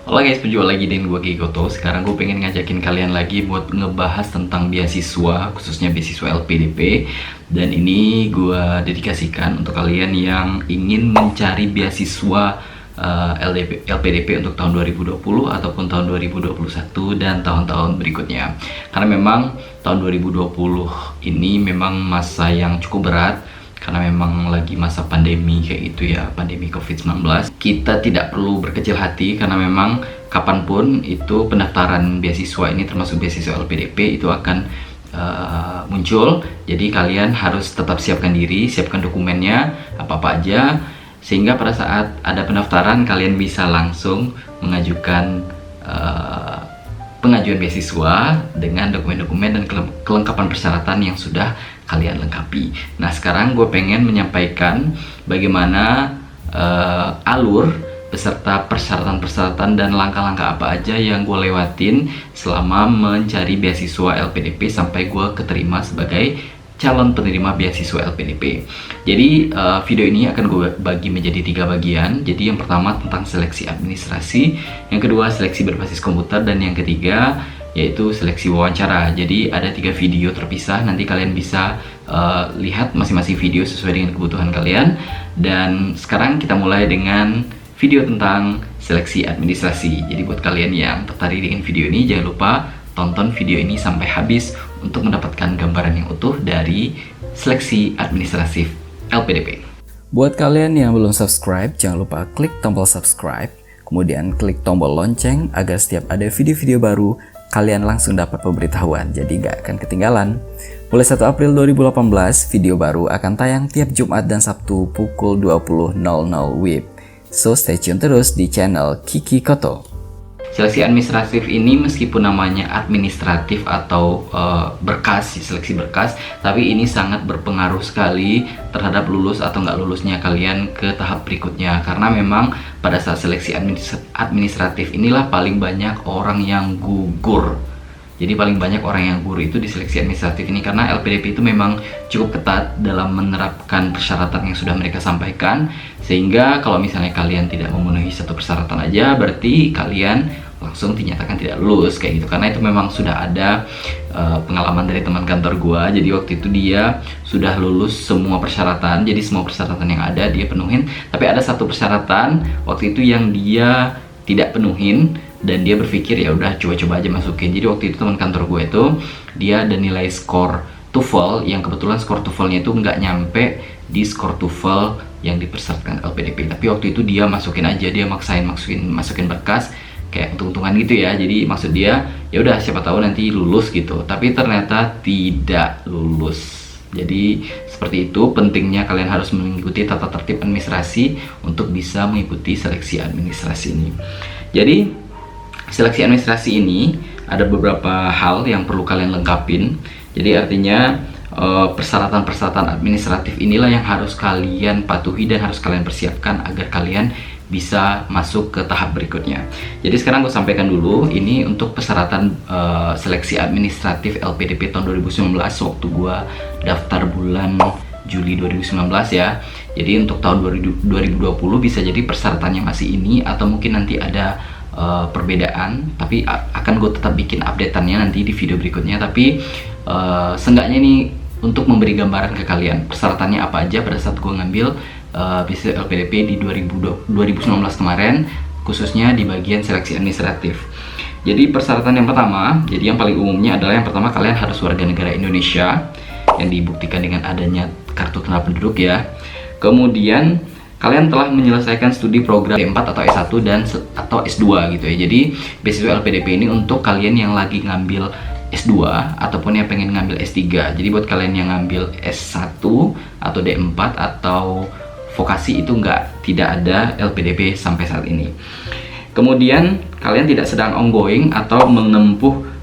Halo guys, berjumpa lagi dengan gue Gigoto. Sekarang gue pengen ngajakin kalian lagi buat ngebahas tentang beasiswa, khususnya beasiswa LPDP. Dan ini gue dedikasikan untuk kalian yang ingin mencari beasiswa LPDP untuk tahun 2020 ataupun tahun 2021 dan tahun-tahun berikutnya. Karena memang tahun 2020 ini memang masa yang cukup berat, karena memang lagi masa pandemi kayak gitu ya, pandemi COVID-19. Kita tidak perlu berkecil hati karena memang kapanpun itu pendaftaran beasiswa ini, termasuk beasiswa LPDP, itu akan muncul. Jadi kalian harus tetap siapkan diri, siapkan dokumennya apa-apa aja, sehingga pada saat ada pendaftaran kalian bisa langsung mengajukan pengajuan beasiswa dengan dokumen-dokumen dan kelengkapan persyaratan yang sudah kalian lengkapi. Nah, sekarang gue pengen menyampaikan bagaimana alur beserta persyaratan-persyaratan dan langkah-langkah apa aja yang gue lewatin selama mencari beasiswa LPDP sampai gue keterima sebagai calon penerima beasiswa LPDP. Jadi video ini akan gue bagi menjadi 3 bagian. Jadi yang pertama tentang seleksi administrasi, yang kedua seleksi berbasis komputer, dan yang ketiga yaitu seleksi wawancara. Jadi ada 3 video terpisah. Nanti kalian bisa lihat masing-masing video sesuai dengan kebutuhan kalian. Dan sekarang kita mulai dengan video tentang seleksi administrasi. Jadi buat kalian yang tertarik dengan video ini, jangan lupa tonton video ini sampai habis untuk mendapatkan gambaran yang utuh dari seleksi administratif LPDP. Buat kalian yang belum subscribe, jangan lupa klik tombol subscribe, kemudian klik tombol lonceng agar setiap ada video-video baru, kalian langsung dapat pemberitahuan, jadi gak akan ketinggalan. Mulai 1 April 2018, video baru akan tayang tiap Jumat dan Sabtu pukul 20.00 WIB. So stay tune terus di channel Kiki Koto. Seleksi administratif ini meskipun namanya administratif atau berkas, seleksi berkas, tapi ini sangat berpengaruh sekali terhadap lulus atau nggak lulusnya kalian ke tahap berikutnya. Karena memang pada saat seleksi administratif inilah paling banyak orang yang gugur. Jadi paling banyak orang yang gugur itu di seleksi administratif ini, karena LPDP itu memang cukup ketat dalam menerapkan persyaratan yang sudah mereka sampaikan. Sehingga kalau misalnya kalian tidak memenuhi satu persyaratan aja, berarti kalian langsung dinyatakan tidak lulus kayak gitu. Karena itu memang sudah ada pengalaman dari teman kantor gua. Jadi waktu itu dia sudah lulus semua persyaratan, jadi semua persyaratan yang ada dia penuhin, tapi ada satu persyaratan waktu itu yang dia tidak penuhin dan dia berpikir ya udah coba-coba aja masukin. Jadi waktu itu teman kantor gue itu dia ada nilai skor TOEFL yang kebetulan skor TOEFL-nya itu nggak nyampe di skor TOEFL yang dipersyaratkan LPDP. Tapi waktu itu dia masukin aja, dia masukin berkas kayak untung-untungan gitu ya. Jadi maksud dia ya udah siapa tahu nanti lulus gitu. Tapi ternyata tidak lulus. Jadi seperti itu, pentingnya kalian harus mengikuti tata tertib administrasi untuk bisa mengikuti seleksi administrasi ini. Jadi seleksi administrasi ini ada beberapa hal yang perlu kalian lengkapin. Jadi artinya persyaratan-persyaratan administratif inilah yang harus kalian patuhi dan harus kalian persiapkan agar kalian bisa masuk ke tahap berikutnya. Jadi sekarang gue sampaikan dulu ini untuk persyaratan seleksi administratif LPDP tahun 2019 waktu gue daftar bulan Juli 2019 ya. Jadi untuk tahun 2020 bisa jadi persyaratannya masih ini atau mungkin nanti ada perbedaan, tapi akan gue tetap bikin updateannya nanti di video berikutnya. Tapi seenggaknya ini untuk memberi gambaran ke kalian persyaratannya apa aja pada saat gue ngambil beasiswa LPDP di 2019 kemarin, khususnya di bagian seleksi administratif. Jadi persyaratan yang pertama, jadi yang paling umumnya adalah yang pertama kalian harus warga negara Indonesia yang dibuktikan dengan adanya kartu tanda penduduk ya. Kemudian kalian telah menyelesaikan studi program D4 atau S1 dan atau S2 gitu ya. Jadi beasiswa LPDP ini untuk kalian yang lagi ngambil S2 ataupun yang pengen ngambil S3. Jadi buat kalian yang ngambil S1 atau D4 atau vokasi itu tidak ada LPDP sampai saat ini. Kemudian kalian tidak sedang ongoing atau menempuh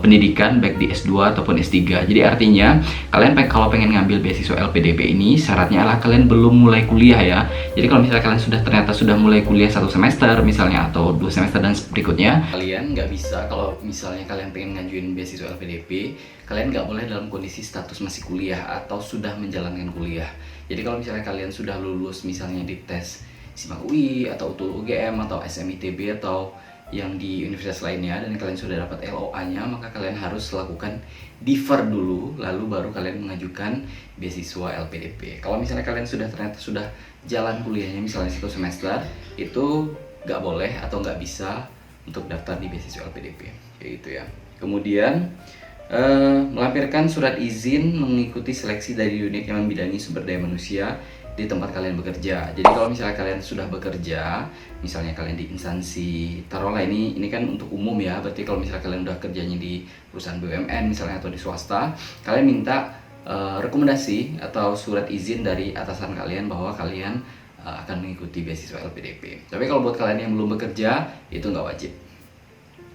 pendidikan baik di S2 ataupun S3. Jadi artinya kalian kalau pengen ngambil beasiswa LPDP ini syaratnya adalah kalian belum mulai kuliah ya. Jadi kalau misalnya kalian ternyata sudah mulai kuliah 1 semester misalnya atau 2 semester dan berikutnya, kalian nggak bisa, kalau misalnya kalian pengen ngajuin beasiswa LPDP, kalian nggak boleh dalam kondisi status masih kuliah atau sudah menjalankan kuliah. Jadi kalau misalnya kalian sudah lulus misalnya di tes SIMAK UI atau UTUL UGM atau SMITB atau yang di universitas lainnya dan kalian sudah dapat LOA-nya, maka kalian harus lakukan defer dulu, lalu baru kalian mengajukan beasiswa LPDP. Kalau misalnya kalian ternyata sudah jalan kuliahnya, misalnya 1 semester, itu nggak boleh atau nggak bisa untuk daftar di beasiswa LPDP, kayak gitu ya. Kemudian melampirkan surat izin mengikuti seleksi dari unit yang membidangi sumber daya manusia di tempat kalian bekerja. Jadi kalau misalnya kalian sudah bekerja, misalnya kalian di instansi, taruhlah ini kan untuk umum ya, berarti kalau misalnya kalian udah kerjanya di perusahaan BUMN misalnya atau di swasta, kalian minta rekomendasi atau surat izin dari atasan kalian bahwa kalian akan mengikuti beasiswa LPDP. Tapi kalau buat kalian yang belum bekerja, itu nggak wajib.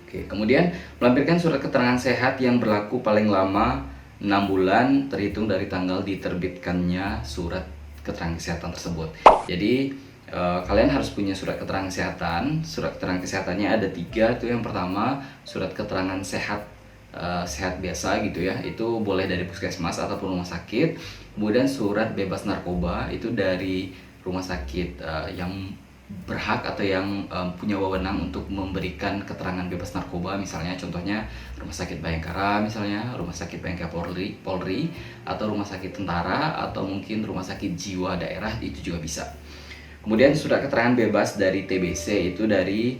Oke, kemudian melampirkan surat keterangan sehat yang berlaku paling lama 6 bulan terhitung dari tanggal diterbitkannya surat keterangan kesehatan tersebut. Jadi kalian harus punya surat keterangan kesehatan. Surat keterangan kesehatannya ada 3. Itu yang pertama, surat keterangan sehat sehat biasa gitu ya, itu boleh dari puskesmas ataupun rumah sakit. Kemudian surat bebas narkoba itu dari rumah sakit yang berhak atau yang punya wewenang untuk memberikan keterangan bebas narkoba, misalnya contohnya Rumah Sakit Bayangkara, misalnya Rumah Sakit Bayangkara Polri atau Rumah Sakit Tentara atau mungkin Rumah Sakit Jiwa daerah, itu juga bisa. Kemudian surat keterangan bebas dari TBC itu dari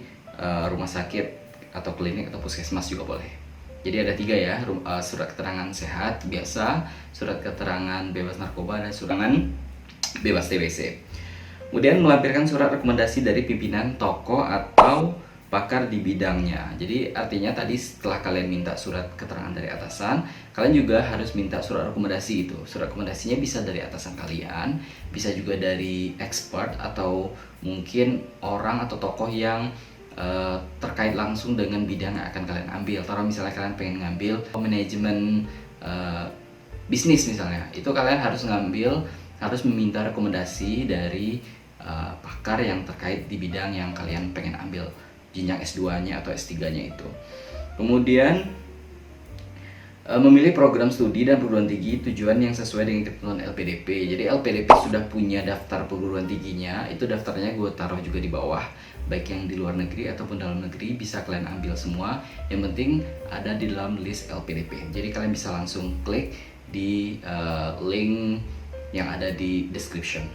rumah sakit atau klinik atau puskesmas juga boleh. Jadi ada 3 ya, surat keterangan sehat biasa, surat keterangan bebas narkoba, dan surat keterangan bebas TBC. Kemudian melampirkan surat rekomendasi dari pimpinan toko atau pakar di bidangnya. Jadi artinya tadi setelah kalian minta surat keterangan dari atasan, kalian juga harus minta surat rekomendasi itu. Surat rekomendasinya bisa dari atasan kalian, bisa juga dari expert atau mungkin orang atau tokoh yang terkait langsung dengan bidang yang akan kalian ambil. Taruh misalnya kalian pengen ngambil manajemen bisnis misalnya, itu kalian harus meminta rekomendasi dari pakar yang terkait di bidang yang kalian pengen ambil jenjang S2-nya atau S3-nya itu. Kemudian memilih program studi dan perguruan tinggi tujuan yang sesuai dengan ketentuan LPDP. Jadi LPDP sudah punya daftar perguruan tingginya, itu daftarnya gue taruh juga di bawah. Baik yang di luar negeri ataupun dalam negeri bisa kalian ambil semua. Yang penting ada di dalam list LPDP. Jadi kalian bisa langsung klik di link yang ada di description.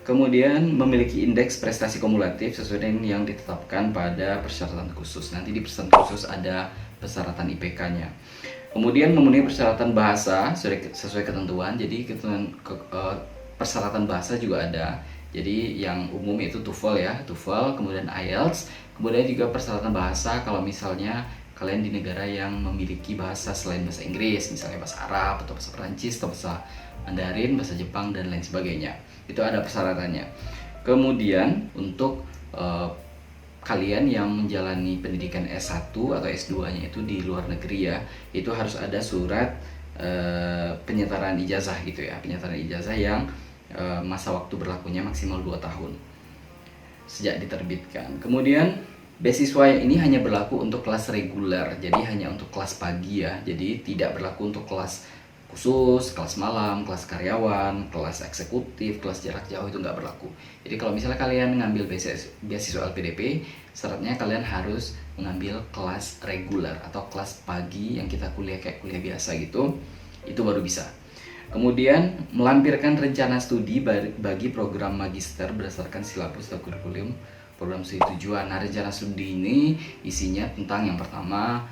Kemudian memiliki indeks prestasi kumulatif sesuai dengan yang ditetapkan pada persyaratan khusus. Nanti di persyaratan khusus ada persyaratan IPK-nya. Kemudian memenuhi persyaratan bahasa sesuai ketentuan. Jadi persyaratan bahasa juga ada. Jadi yang umum itu TOEFL ya, TOEFL, kemudian IELTS. Kemudian juga persyaratan bahasa kalau misalnya kalian di negara yang memiliki bahasa selain bahasa Inggris, misalnya bahasa Arab atau bahasa Perancis atau bahasa Mandarin, bahasa Jepang dan lain sebagainya. Itu ada persyaratannya. Kemudian untuk kalian yang menjalani pendidikan S1 atau S2-nya itu di luar negeri ya, itu harus ada surat penyetaraan ijazah gitu ya, penyetaraan ijazah yang masa waktu berlakunya maksimal 2 tahun sejak diterbitkan. Kemudian beasiswa yang ini hanya berlaku untuk kelas reguler, jadi hanya untuk kelas pagi ya, jadi tidak berlaku untuk kelas khusus, kelas malam, kelas karyawan, kelas eksekutif, kelas jarak jauh, itu nggak berlaku. Jadi kalau misalnya kalian mengambil beasiswa LPDP, syaratnya kalian harus mengambil kelas reguler atau kelas pagi yang kita kuliah kayak kuliah biasa gitu, itu baru bisa. Kemudian melampirkan rencana studi bagi program magister berdasarkan silabus atau kurikulum program studi tujuan. Nah, rencana studi ini isinya tentang yang pertama,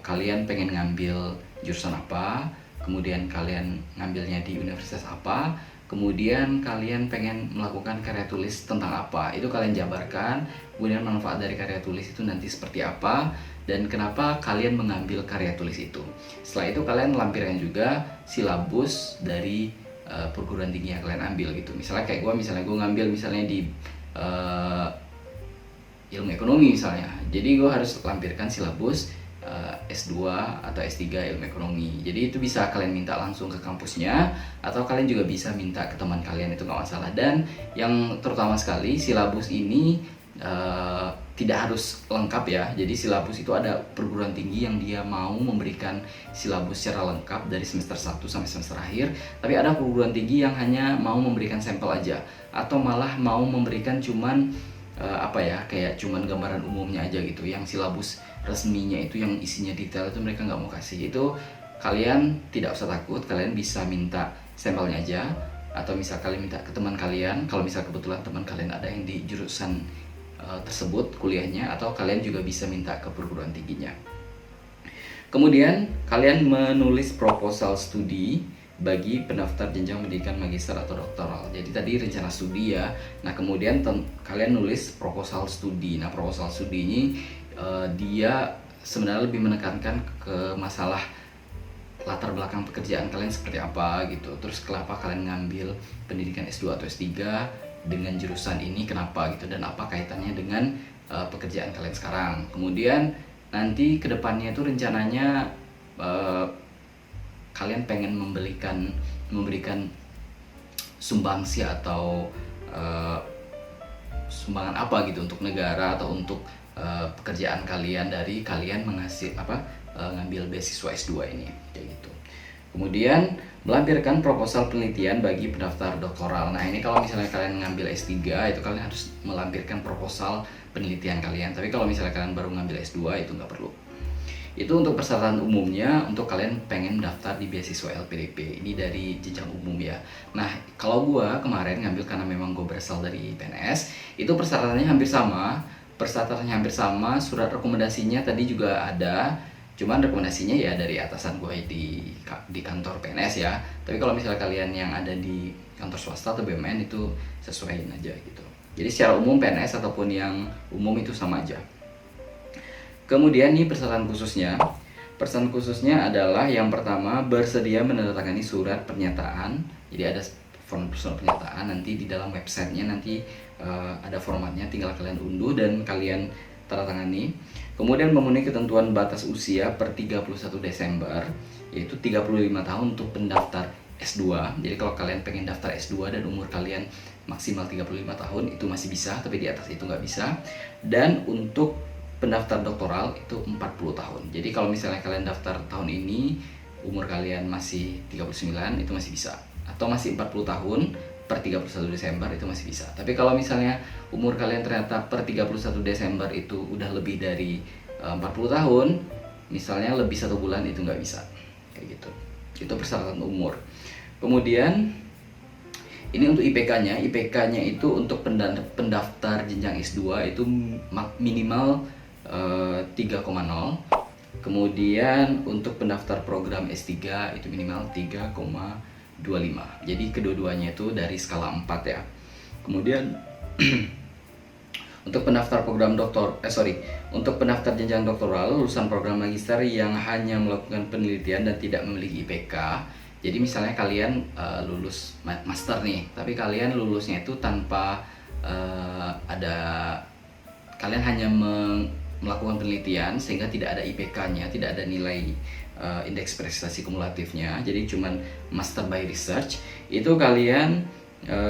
kalian pengen ngambil jurusan apa, kemudian kalian ngambilnya di universitas apa, kemudian kalian pengen melakukan karya tulis tentang apa, itu kalian jabarkan, kemudian manfaat dari karya tulis itu nanti seperti apa, dan kenapa kalian mengambil karya tulis itu. Setelah itu kalian melampirkan juga silabus dari perguruan tinggi yang kalian ambil gitu. Misalnya kayak gue ngambil misalnya di ilmu ekonomi misalnya, jadi gue harus lampirkan silabus S2 atau S3 ilmu ekonomi. Jadi itu bisa kalian minta langsung ke kampusnya, atau kalian juga bisa minta ke teman kalian, itu nggak masalah. Dan yang terutama sekali, silabus ini tidak harus lengkap ya. Jadi silabus itu ada perguruan tinggi yang dia mau memberikan silabus secara lengkap dari semester 1 sampai semester akhir, tapi ada perguruan tinggi yang hanya mau memberikan sampel aja, atau malah mau memberikan cuman kayak cuman gambaran umumnya aja gitu. Yang silabus resminya itu yang isinya detail itu mereka nggak mau kasih. Itu kalian tidak usah takut, kalian bisa minta sampelnya aja, atau misal kalian minta ke teman kalian kalau misal kebetulan teman kalian ada yang di jurusan tersebut kuliahnya, atau kalian juga bisa minta ke perguruan tingginya. Kemudian kalian menulis proposal studi bagi pendaftar jenjang pendidikan magister atau doktoral. Jadi tadi rencana studi ya. Nah kemudian kalian nulis proposal studi. Nah proposal studi ini dia sebenarnya lebih menekankan ke masalah latar belakang pekerjaan kalian seperti apa gitu. Terus kenapa kalian ngambil pendidikan S2 atau S3 dengan jurusan ini, kenapa gitu, dan apa kaitannya dengan pekerjaan kalian sekarang. Kemudian nanti kedepannya itu rencananya kalian pengen memberikan sumbangsi atau sumbangan apa gitu untuk negara atau untuk pekerjaan kalian dari kalian ngambil beasiswa S2 ini kayak gitu. Kemudian melampirkan proposal penelitian bagi pendaftar doktoral. Nah ini kalau misalnya kalian ngambil S3 itu kalian harus melampirkan proposal penelitian kalian. Tapi kalau misalnya kalian baru ngambil S2 itu nggak perlu. Itu untuk persyaratan umumnya untuk kalian pengen daftar di beasiswa LPDP. Ini dari jenjang umum ya. Nah kalau gua kemarin ngambil karena memang gua berasal dari PNS, itu persyaratannya hampir sama, surat rekomendasinya tadi juga ada. Cuman rekomendasinya ya dari atasan gue di kantor PNS ya. Tapi kalau misalnya kalian yang ada di kantor swasta atau BUMN itu sesuaiin aja gitu. Jadi secara umum PNS ataupun yang umum itu sama aja. Kemudian nih persyaratan khususnya. Persyaratan khususnya adalah yang pertama bersedia menandatangani surat pernyataan. Jadi ada form surat pernyataan, nanti di dalam websitenya nanti ada formatnya, tinggal kalian unduh dan kalian tanda tangani. Kemudian memenuhi ketentuan batas usia per 31 Desember, yaitu 35 tahun untuk pendaftar S2. Jadi kalau kalian pengen daftar S2 dan umur kalian maksimal 35 tahun itu masih bisa, tapi di atas itu nggak bisa. Dan untuk pendaftar doktoral itu 40 tahun. Jadi kalau misalnya kalian daftar tahun ini, umur kalian masih 39 itu masih bisa. Atau masih 40 tahun per 31 Desember itu masih bisa. Tapi kalau misalnya umur kalian ternyata per 31 Desember itu udah lebih dari 40 tahun, misalnya lebih 1 bulan, itu nggak bisa kayak gitu. Itu persyaratan umur. Kemudian ini untuk IPK-nya. IPK-nya itu untuk pendaftar jenjang S2 itu minimal 3,0. Kemudian untuk pendaftar program S3 itu minimal 3,25. Jadi kedua-duanya itu dari skala 4 ya. Kemudian untuk pendaftar program untuk pendaftar jenjang doktoral lulusan program magister yang hanya melakukan penelitian dan tidak memiliki IPK. Jadi misalnya kalian lulus master nih, tapi kalian lulusnya itu tanpa kalian hanya melakukan penelitian sehingga tidak ada IPK-nya, tidak ada nilai indeks prestasi kumulatifnya, jadi cuman master by research. Itu kalian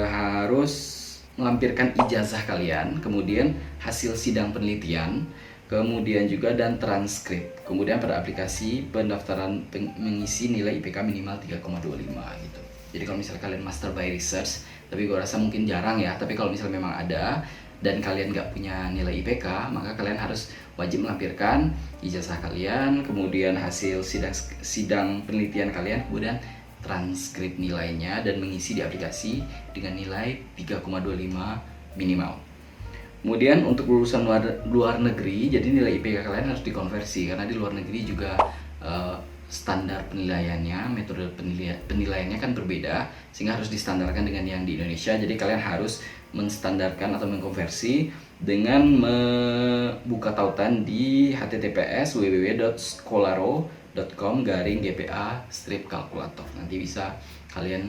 harus melampirkan ijazah kalian, kemudian hasil sidang penelitian, kemudian juga dan transkrip. Kemudian pada aplikasi pendaftaran mengisi nilai IPK minimal 3,25 gitu. Jadi kalau misalnya kalian master by research, tapi gue rasa mungkin jarang ya, tapi kalau misalnya memang ada dan kalian nggak punya nilai IPK, maka kalian harus wajib melampirkan ijazah kalian, kemudian hasil sidang penelitian kalian, kemudian transkrip nilainya, dan mengisi di aplikasi dengan nilai 3,25 minimal. Kemudian untuk lulusan luar negeri, jadi nilai IPK kalian harus dikonversi karena di luar negeri juga standar penilaiannya, metode penilaiannya kan berbeda, sehingga harus distandarkan dengan yang di Indonesia. Jadi kalian harus menstandarkan atau mengkonversi dengan membuka tautan di https www.skolaro.com/GPA-kalkulator. Nanti bisa kalian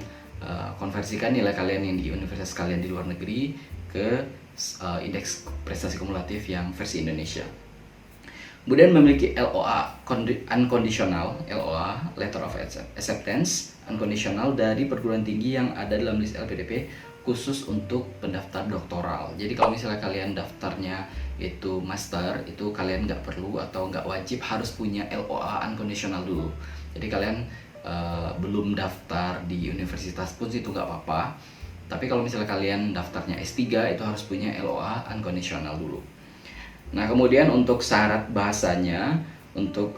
konversikan nilai kalian yang di universitas kalian di luar negeri ke indeks prestasi kumulatif yang versi Indonesia. Kemudian memiliki LOA unconditional, LOA letter of acceptance unconditional dari perguruan tinggi yang ada dalam list LPDP khusus untuk pendaftar doktoral. Jadi kalau misalnya kalian daftarnya itu master, itu kalian nggak perlu atau nggak wajib harus punya LOA unconditional dulu. Jadi kalian belum daftar di universitas pun itu nggak apa-apa. Tapi kalau misalnya kalian daftarnya S3 itu harus punya LOA unconditional dulu. Nah, kemudian untuk syarat bahasanya, untuk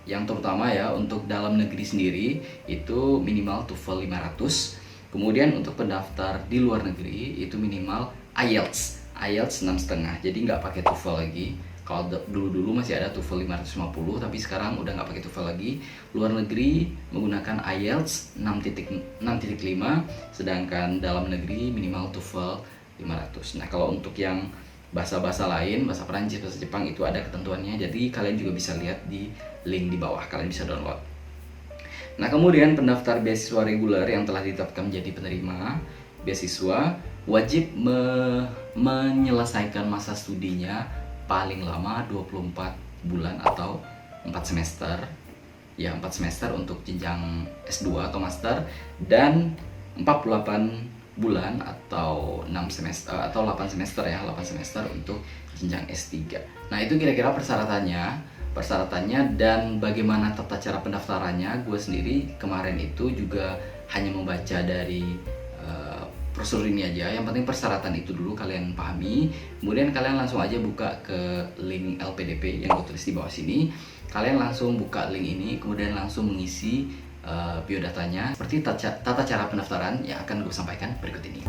yang terutama ya, untuk dalam negeri sendiri itu minimal TOEFL 500. Kemudian untuk pendaftar di luar negeri itu minimal IELTS 6,5. Jadi nggak pakai TOEFL lagi. Kalau dulu masih ada TOEFL 550, tapi sekarang udah nggak pakai TOEFL lagi. Luar negeri menggunakan IELTS 6.5, sedangkan dalam negeri minimal TOEFL 500. Nah, kalau untuk yang bahasa-bahasa lain, bahasa Perancis, bahasa Jepang itu ada ketentuannya. Jadi kalian juga bisa lihat di link di bawah, kalian bisa download. Nah, kemudian pendaftar beasiswa reguler yang telah ditetapkan menjadi penerima beasiswa wajib menyelesaikan masa studinya paling lama 24 bulan atau 4 semester. Ya, 4 semester untuk jenjang S2 atau master, dan 48 bulan atau 6 semester atau 8 semester ya, 8 semester untuk jenjang S3. Nah, itu kira-kira persyaratannya dan bagaimana tata cara pendaftarannya. Gue sendiri kemarin itu juga hanya membaca dari prosedur ini aja. Yang penting persyaratan itu dulu kalian pahami, kemudian kalian langsung aja buka ke link LPDP yang gue tulis di bawah sini. Kalian langsung buka link ini, kemudian langsung mengisi biodatanya seperti tata cara pendaftaran yang akan gue sampaikan berikut ini.